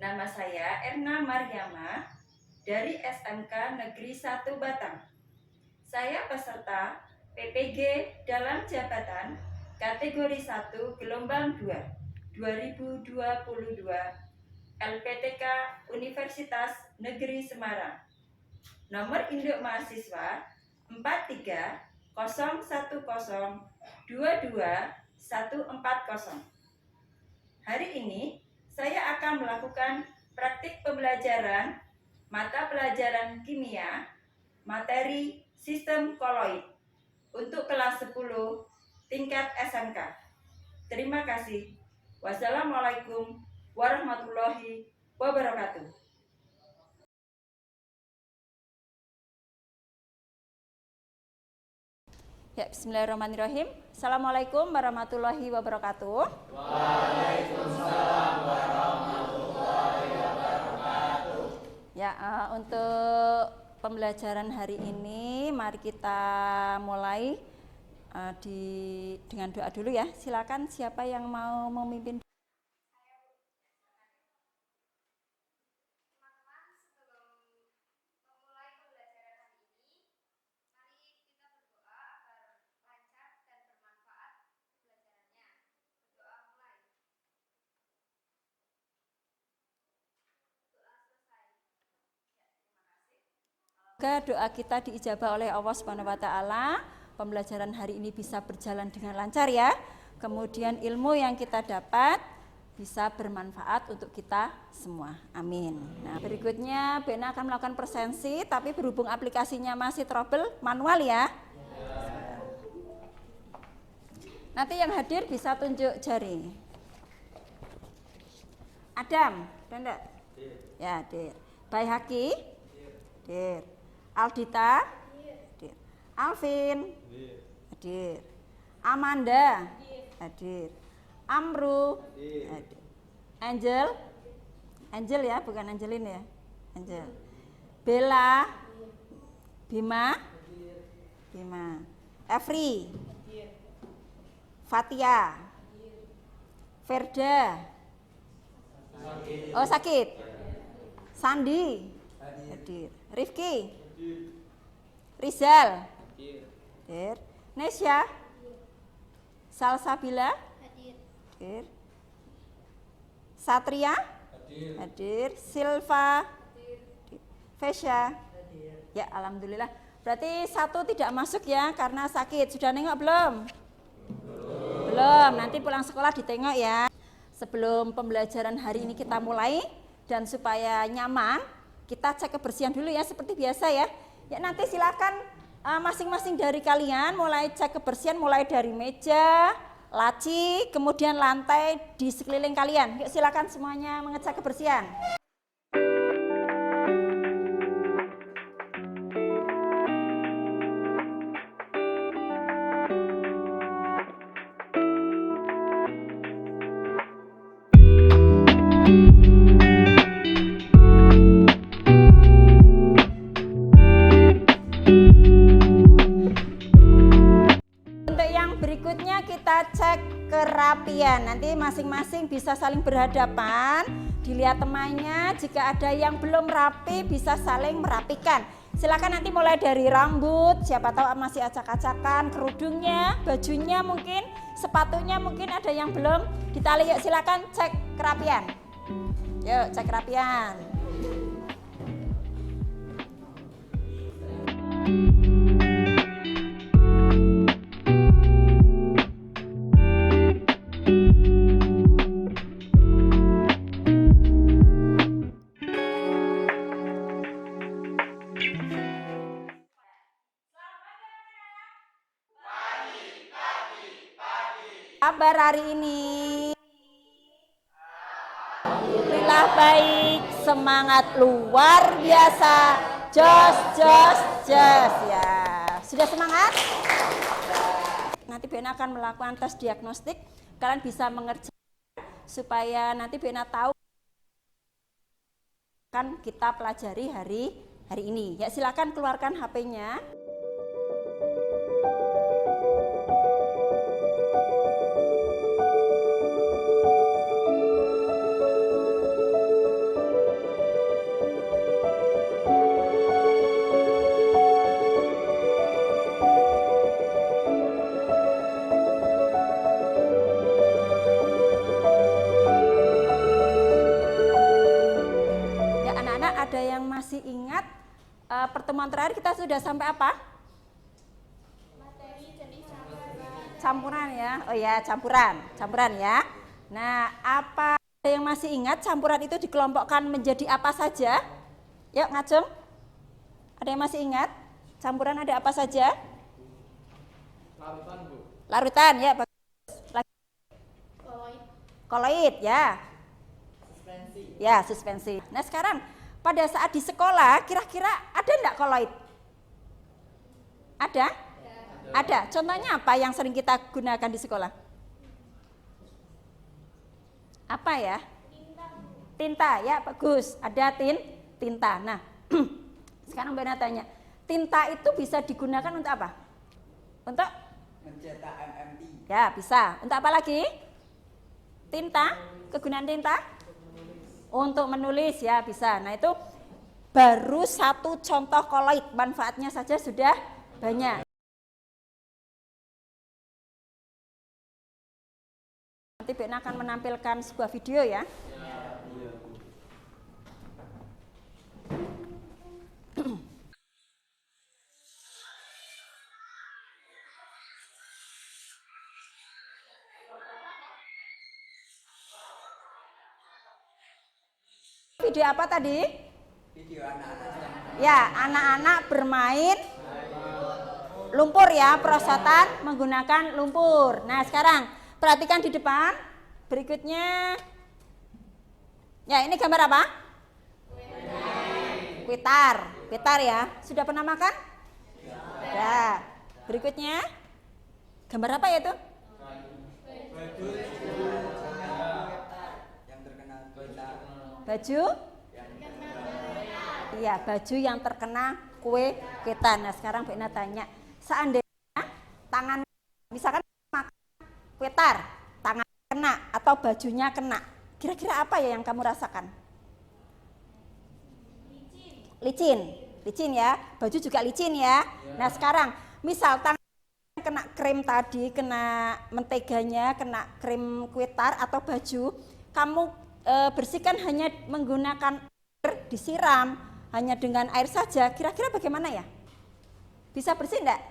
Nama saya Erna Maryama dari SMK Negeri 1 Batang. Saya peserta PPG dalam jabatan kategori 1 gelombang 2 2022 LPTK Universitas Negeri Semarang. Nomor induk mahasiswa 43010222140. Hari ini saya akan melakukan praktik pembelajaran mata pelajaran kimia materi sistem koloid untuk kelas 10 tingkat SMK. Terima kasih. Wassalamualaikum warahmatullahi wabarakatuh. Ya, bismillahirrahmanirrahim. Assalamualaikum warahmatullahi wabarakatuh. Waalaikumsalam warahmatullahi wabarakatuh. Ya, untuk pembelajaran hari ini, mari kita mulai dengan doa dulu ya. Silakan siapa yang mau memimpin. Semoga doa kita diijabah oleh Allah Subhanahu wa taala. Pembelajaran hari ini bisa berjalan dengan lancar ya. Kemudian ilmu yang kita dapat bisa bermanfaat untuk kita semua. Amin. Nah, berikutnya Bena akan melakukan presensi, tapi berhubung aplikasinya masih trouble, manual ya. Nanti yang hadir bisa tunjuk jari. Adam, ada? Ya, Dir. Baihaqi? Dir. Aldita? Hadir. Alvin? Hadir. Amanda? Hadir. Amru? Hadir. Angel? Angel ya, bukan Angelin ya. Angel. Bella? Bima? Bima. Efri? Fatia? Ferda? Oh, sakit. Sandi? Hadir. Rifki? Rizal? Hadir. Nesya? Salsabila? Hadir. Satria? Hadir. Silva? Fesya? Ya, alhamdulillah. Berarti satu tidak masuk ya karena sakit. Sudah nengok belum? Belum. Nanti pulang sekolah ditengok ya. Sebelum pembelajaran hari ini kita mulai dan supaya nyaman, kita cek kebersihan dulu ya seperti biasa ya. Ya, nanti silakan masing-masing dari kalian mulai cek kebersihan mulai dari meja, laci, kemudian lantai di sekeliling kalian. Yuk silakan semuanya mengecek kebersihan. Kita cek kerapian, nanti masing-masing bisa saling berhadapan, dilihat temannya, jika ada yang belum rapi bisa saling merapikan. Silakan nanti mulai dari rambut, siapa tahu masih acak-acakan, kerudungnya, bajunya mungkin, sepatunya mungkin ada yang belum ditali. Yuk silakan cek kerapian. Yuk cek kerapian. Kabar hari ini? Alhamdulillah baik, semangat luar biasa, jos ya. Sudah semangat? Nanti Bena akan melakukan tes diagnostik, kalian bisa mengerjakan supaya nanti Bena tahu kan kita pelajari hari ini. Ya silakan keluarkan HP-nya. Nah, ada yang masih ingat pertemuan terakhir kita sudah sampai apa? Campuran ya. Oh ya, campuran ya. Nah, apa ada yang masih ingat campuran itu dikelompokkan menjadi apa saja? Yuk, ngajeng. Ada yang masih ingat? Campuran ada apa saja? Larutan, Bu. Larutan ya, bagus. Koloid ya. Suspensi. Ya, suspensi. Nah, sekarang pada saat di sekolah kira-kira ada enggak koloid? Ada? Ada. Contohnya apa yang sering kita gunakan di sekolah? Apa ya? Tinta ya, bagus. Ada tinta. Nah, sekarang Mbak Nana tanya, tinta itu bisa digunakan untuk apa? Untuk Mencetak MMT. ya, bisa. Untuk apa lagi? Tinta, kegunaan tinta? Untuk menulis ya, bisa. Nah, itu baru satu contoh koloid, manfaatnya saja sudah banyak. Nanti Bena akan menampilkan sebuah video ya. Video apa tadi? Video anak-anak. Ya, anak-anak bermain lumpur ya, perosotan menggunakan lumpur. Nah, sekarang perhatikan di depan. Berikutnya. Ya, ini gambar apa? Kuitar. Kuitar ya. Sudah pernah makan? Ya. Berikutnya. Gambar apa ya itu? Yang terkena kuitar. Baju? Iya, baju yang terkena kue kuitar. Nah, sekarang Mbak Ina tanya, seandainya tangan misalkan makan kuitar, tangan kena atau bajunya kena, kira-kira apa ya yang kamu rasakan? Licin ya, baju juga licin ya. Nah, sekarang misal tangan kena krim tadi, kena menteganya, kena krim kuitar atau baju, kamu bersihkan hanya menggunakan air, disiram hanya dengan air saja, kira-kira bagaimana ya? Bisa bersih enggak?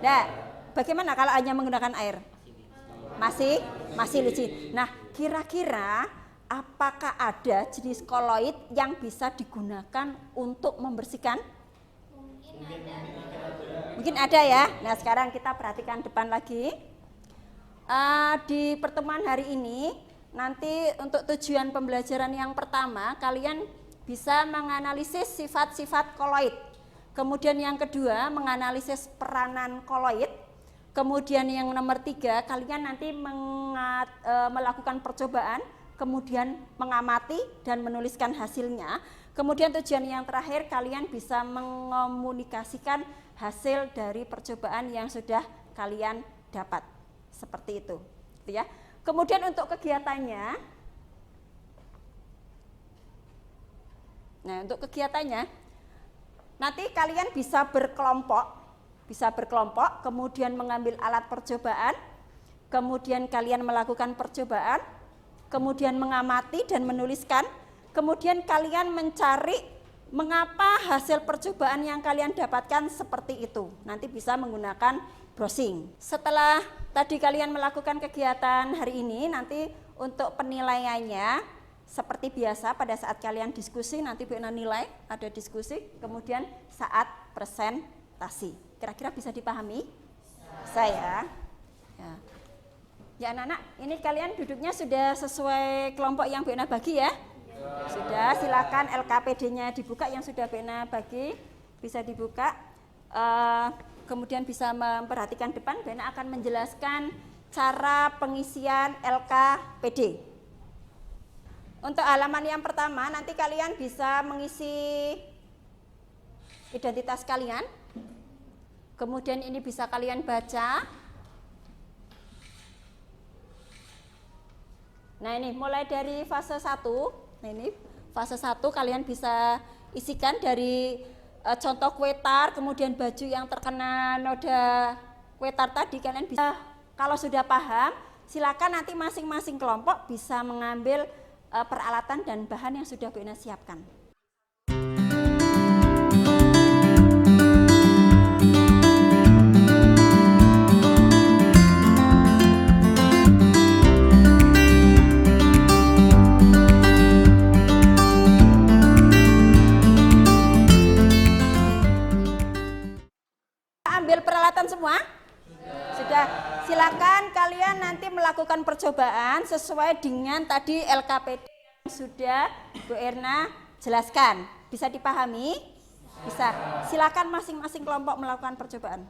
Enggak. Bagaimana kalau hanya menggunakan air? Masih licin. Nah, kira-kira apakah ada jenis koloid yang bisa digunakan untuk membersihkan? Mungkin ada ya. Nah, sekarang kita perhatikan depan lagi. Di pertemuan hari ini, nanti untuk tujuan pembelajaran yang pertama, kalian bisa menganalisis sifat-sifat koloid. Kemudian yang kedua, menganalisis peranan koloid. Kemudian yang nomor 3, kalian nanti melakukan percobaan, kemudian mengamati dan menuliskan hasilnya. Kemudian tujuan yang terakhir, kalian bisa mengomunikasikan hasil dari percobaan yang sudah kalian dapat. Seperti itu, gitu ya. Kemudian untuk kegiatannya, nanti kalian bisa berkelompok, kemudian mengambil alat percobaan, kemudian kalian melakukan percobaan, kemudian mengamati dan menuliskan, kemudian kalian mencari mengapa hasil percobaan yang kalian dapatkan seperti itu. Nanti bisa menggunakan browsing. Setelah tadi kalian melakukan kegiatan hari ini, nanti untuk penilaiannya seperti biasa pada saat kalian diskusi, nanti Bu Ina nilai, ada diskusi, kemudian saat presentasi. Kira-kira bisa dipahami? Saya. Ya anak-anak, ini kalian duduknya sudah sesuai kelompok yang Bu Ina bagi ya? Sudah, silakan LKPD-nya dibuka yang sudah Bu Ina bagi, bisa dibuka. Kemudian bisa memperhatikan depan, Bu Ina akan menjelaskan cara pengisian LKPD. Untuk halaman yang pertama, nanti kalian bisa mengisi identitas kalian. Kemudian ini bisa kalian baca. Nah ini mulai dari fase 1. Nah ini fase 1 kalian bisa isikan dari contoh kuetar, kemudian baju yang terkena noda kuetar tadi. Kalian bisa, kalau sudah paham, silakan nanti masing-masing kelompok bisa mengambil peralatan dan bahan yang sudah Bu Ina siapkan. kelihatan semua? Sudah. Silakan kalian nanti melakukan percobaan sesuai dengan tadi LKPD yang sudah Bu Erna jelaskan. Bisa dipahami? Bisa. Silakan masing-masing kelompok melakukan percobaan.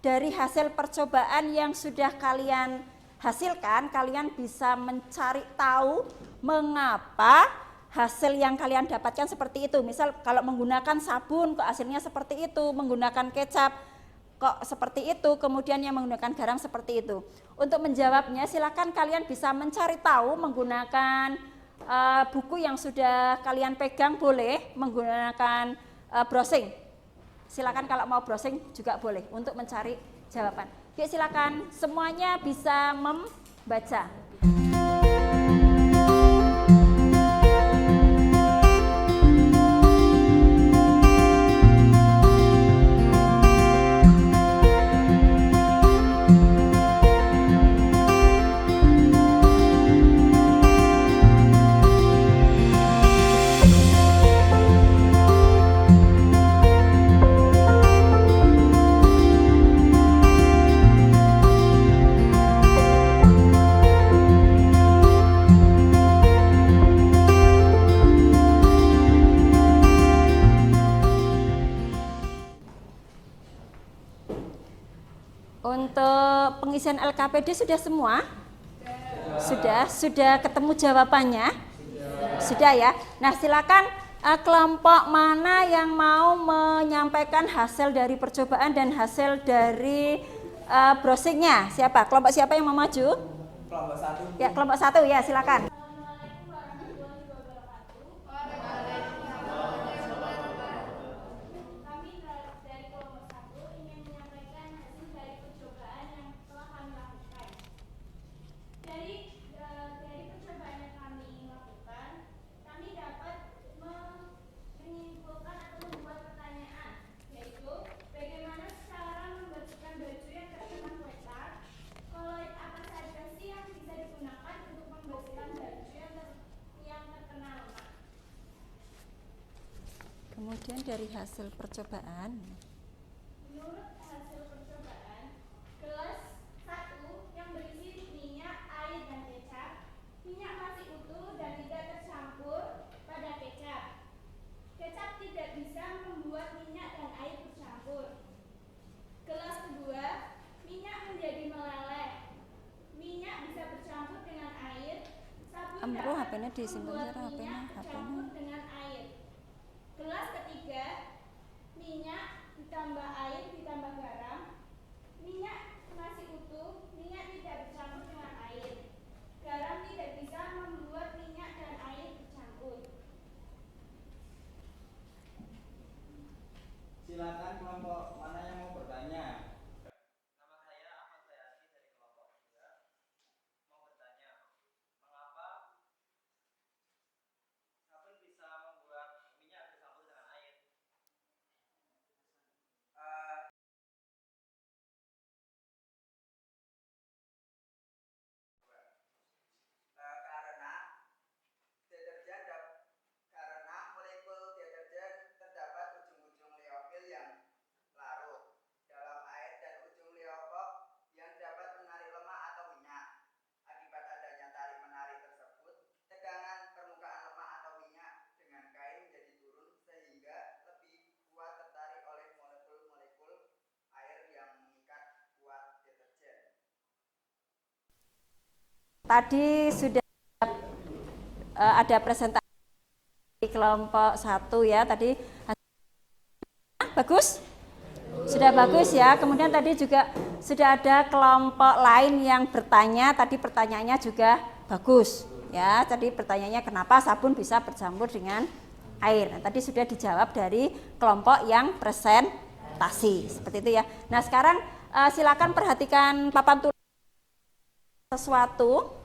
Dari hasil percobaan yang sudah kalian hasilkan, kalian bisa mencari tahu mengapa hasil yang kalian dapatkan seperti itu. Misal kalau menggunakan sabun kok hasilnya seperti itu, menggunakan kecap kok seperti itu, kemudian yang menggunakan garam seperti itu. Untuk menjawabnya silakan kalian bisa mencari tahu menggunakan buku yang sudah kalian pegang, boleh menggunakan browsing. Silakan kalau mau browsing juga boleh untuk mencari jawaban. Yuk silakan semuanya bisa membaca. Untuk pengisian LKPD sudah semua? Sudah ketemu jawabannya? Sudah ya. Nah, silakan kelompok mana yang mau menyampaikan hasil dari percobaan dan hasil dari browsingnya? Siapa? Kelompok siapa yang mau maju? Kelompok 1. Ya, kelompok 1 ya, silakan. Dari percobaan yang kami lakukan, kami dapat menyimpulkan Ini dari hasil percobaan. Menurut hasil percobaan, gelas 1 yang berisi minyak, air, dan kecap, minyak masih utuh dan tidak tercampur pada kecap. Kecap tidak bisa membuat minyak dan air bercampur. Gelas kedua, minyak menjadi meleleh. Minyak bisa bercampur dengan air. Sabun Bro, dapat HP-nya disimpan membuat cara minyak HP-nya. bercampur dengan air. Gelas ketiga, minyak ditambah air ditambah garam. Minyak masih utuh, minyak tidak bercampur dengan air. Garam tidak bisa membuat minyak dan air bercampur. Silakan kelompok mana yang mau bertanya? Nama saya Ahmad Sayati dari kelompok 3. Mau bertanya, mengapa sabun bisa membuat minyak bercampur dengan air? Karena molekul deterjen terdapat ujung-ujung liofil yang larut dalam air dan ujung liofok yang dapat menarik lemak atau minyak. Akibat adanya tarik-menarik tersebut, tegangan permukaan lemak atau minyak dengan kain menjadi turun sehingga lebih kuat tertarik oleh molekul-molekul air yang mengikat kuat deterjen. Tadi sudah ada presentasi di kelompok 1 ya. Tadi bagus? Sudah bagus ya. Kemudian tadi juga sudah ada kelompok lain yang bertanya. Tadi pertanyaannya juga bagus ya. Tadi pertanyaannya kenapa sabun bisa bercampur dengan air. Nah, tadi sudah dijawab dari kelompok yang presentasi. Seperti itu ya. Nah, sekarang silakan perhatikan papan tulis sesuatu.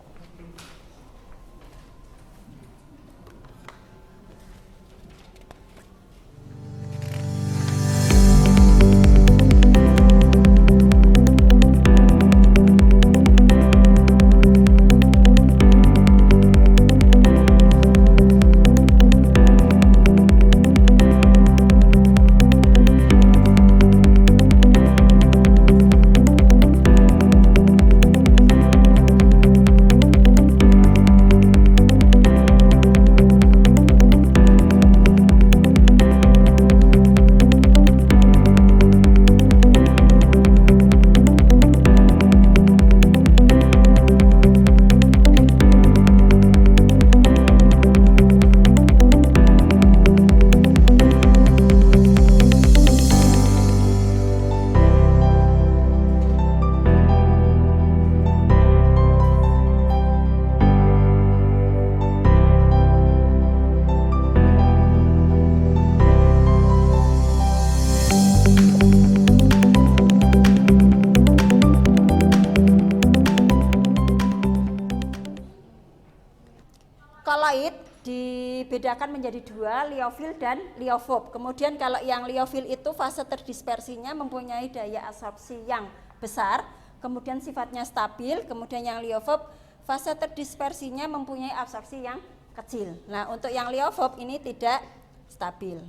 Koloid dibedakan menjadi dua, liofil dan liofob. Kemudian kalau yang liofil itu fase terdispersinya mempunyai daya absorpsi yang besar, kemudian sifatnya stabil. Kemudian yang liofob fase terdispersinya mempunyai absorpsi yang kecil. Nah, untuk yang liofob ini tidak stabil.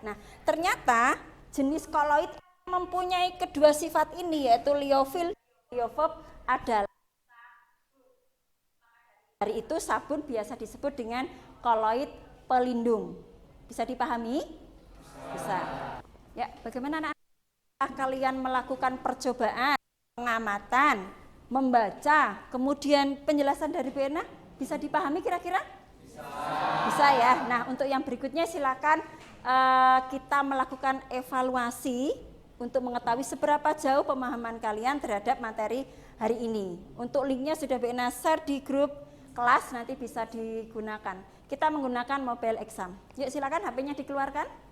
Nah, ternyata jenis koloid mempunyai kedua sifat ini, yaitu liofil dan liofob adalah dari itu sabun biasa disebut dengan koloid pelindung. Bisa dipahami? Bisa. Ya, bagaimana anak-anak kalian melakukan percobaan, pengamatan, membaca, kemudian penjelasan dari Bu Erna bisa dipahami kira-kira? Bisa. Bisa ya. Nah, untuk yang berikutnya silakan kita melakukan evaluasi untuk mengetahui seberapa jauh pemahaman kalian terhadap materi hari ini. Untuk linknya sudah Bu Erna share di grup kelas, nanti bisa digunakan. Kita menggunakan mobile exam. Yuk silakan HP-nya dikeluarkan.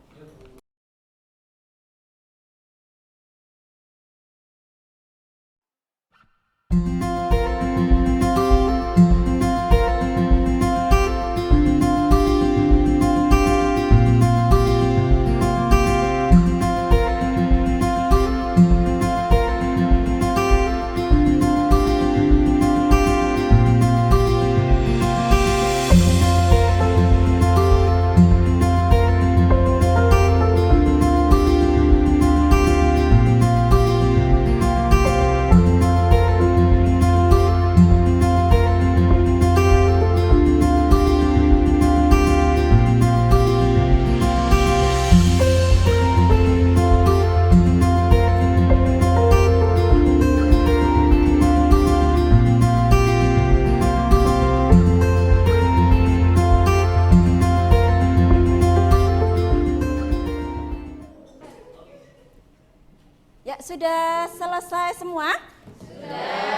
selesai semua?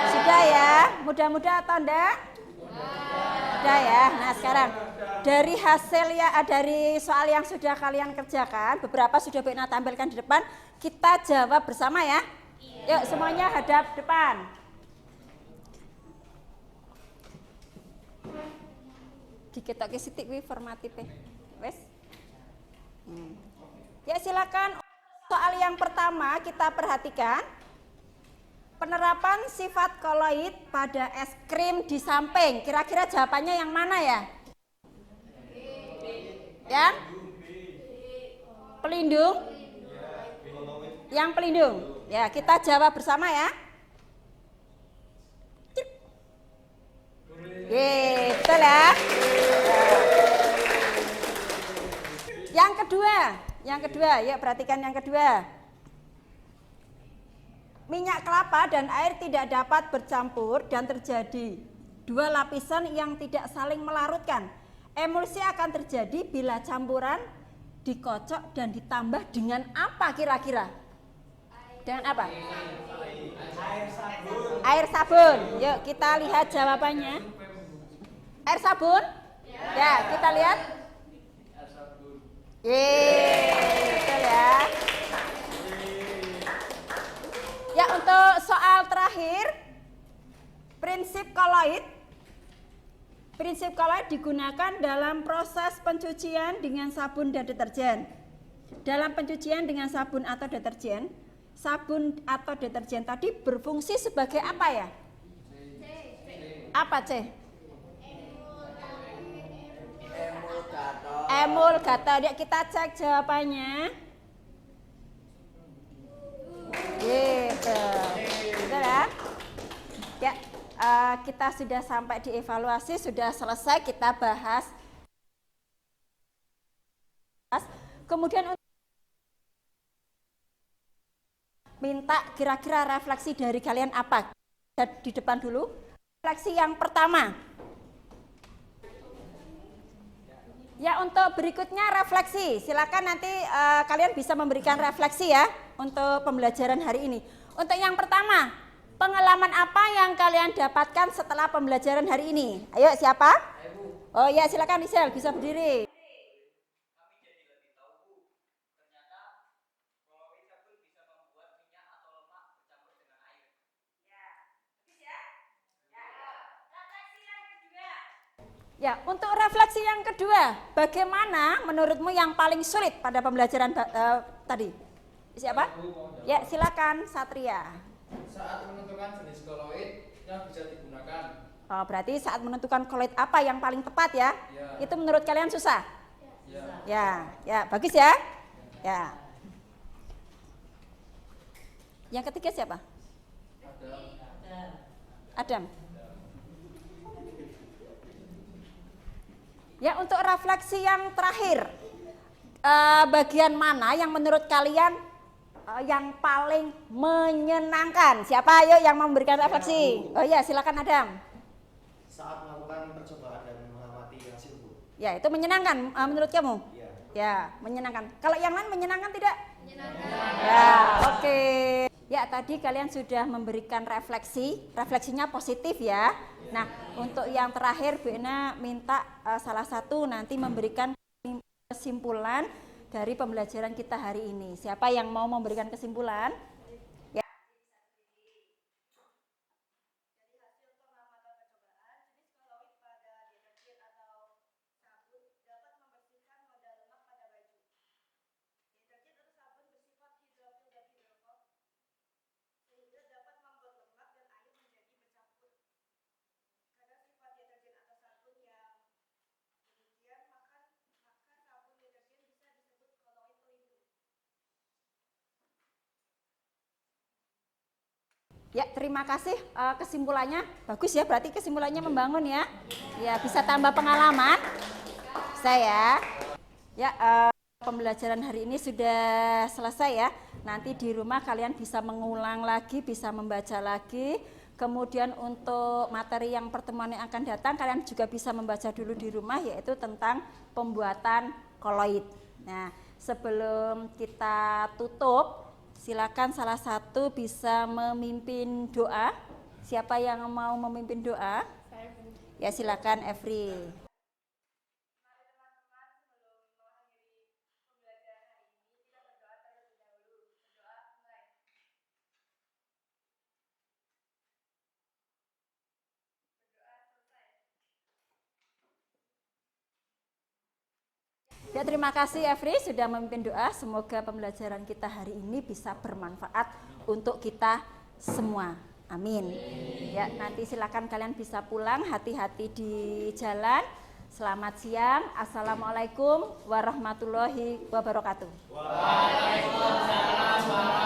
Sudah ya? Mudah-mudahan atau enggak? Sudah ya. Nah, sekarang dari hasil ya, dari soal yang sudah kalian kerjakan, beberapa sudah Bu Ina tampilkan di depan, kita jawab bersama ya. Yuk, semuanya hadap depan. Diketoke sithik kuwi formative. Wes. Ya, silakan. Soal yang pertama kita perhatikan. Penerapan sifat koloid pada es krim di samping. Kira-kira jawabannya yang mana ya? Yang pelindung? Yang pelindung. Ya, kita jawab bersama ya. Betul ya. Yang kedua, ya perhatikan yang kedua. Minyak kelapa dan air tidak dapat bercampur dan terjadi dua lapisan yang tidak saling melarutkan. Emulsi akan terjadi bila campuran dikocok dan ditambah dengan apa kira-kira? Dengan apa? Air sabun. Yuk kita lihat jawabannya. Air sabun? Ya, kita lihat. Betul ya. Ya, untuk soal terakhir, prinsip koloid. Prinsip koloid digunakan dalam proses pencucian dengan sabun dan deterjen. Dalam pencucian dengan sabun atau deterjen tadi berfungsi sebagai apa ya? Apa C? Emulgator. Ya, kita cek jawabannya. Gitu. Betul ya? Ya, kita sudah sampai di evaluasi, sudah selesai kita bahas. Kemudian minta kira-kira refleksi dari kalian apa? Di depan dulu. Refleksi yang pertama. Ya, untuk berikutnya refleksi. Silakan nanti kalian bisa memberikan refleksi ya untuk pembelajaran hari ini. Untuk yang pertama, pengalaman apa yang kalian dapatkan setelah pembelajaran hari ini? Ayo, siapa? Oh ya, silakan Isel, bisa berdiri. Kami jadi lebih tahu, Bu. Ternyata koloid sabun bisa membuat minyak atau lemak bercampur dengan air. Ya, bagus ya. Ya, refleksi yang kedua. Ya, untuk refleksi yang kedua, bagaimana menurutmu yang paling sulit pada pembelajaran tadi? Siapa? Ya, silakan Satria. Saat menentukan jenis koloid yang bisa digunakan. Oh, berarti saat menentukan koloid apa yang paling tepat ya? Ya. Itu menurut kalian susah? Ya. Ya, bagus ya. Ya. Yang ketiga siapa? Adam. Ya, untuk refleksi yang terakhir, bagian mana yang menurut kalian yang paling menyenangkan? Siapa ayo yang memberikan refleksi? Oh ya, silakan Adam. Saat melakukan percobaan dan mengamati hasil, Bu. Ya, itu menyenangkan menurut kamu? Iya. Ya, menyenangkan. Kalau yang lain menyenangkan tidak? Menyenangkan. Ya, oke. Ya, tadi kalian sudah memberikan refleksi. Refleksinya positif ya. Nah, untuk yang terakhir Bu Ina minta salah satu nanti memberikan kesimpulan dari pembelajaran kita hari ini. Siapa yang mau memberikan kesimpulan? Ya. Ya, terima kasih kesimpulannya. Bagus ya, berarti kesimpulannya membangun ya. Ya, bisa tambah pengalaman. Saya. Ya, pembelajaran hari ini sudah selesai ya. Nanti di rumah kalian bisa mengulang lagi, bisa membaca lagi. Kemudian untuk materi yang pertemuan yang akan datang, kalian juga bisa membaca dulu di rumah, yaitu tentang pembuatan koloid. Nah, sebelum kita tutup, Silakan salah satu bisa memimpin doa. Siapa yang mau memimpin doa? Ya silakan Evri. Ya, terima kasih Evri sudah memimpin doa. Semoga pembelajaran kita hari ini bisa bermanfaat untuk kita semua. Amin. Ya, nanti silakan kalian bisa pulang, hati-hati di jalan. Selamat siang. Assalamualaikum warahmatullahi wabarakatuh. Waalaikumsalam.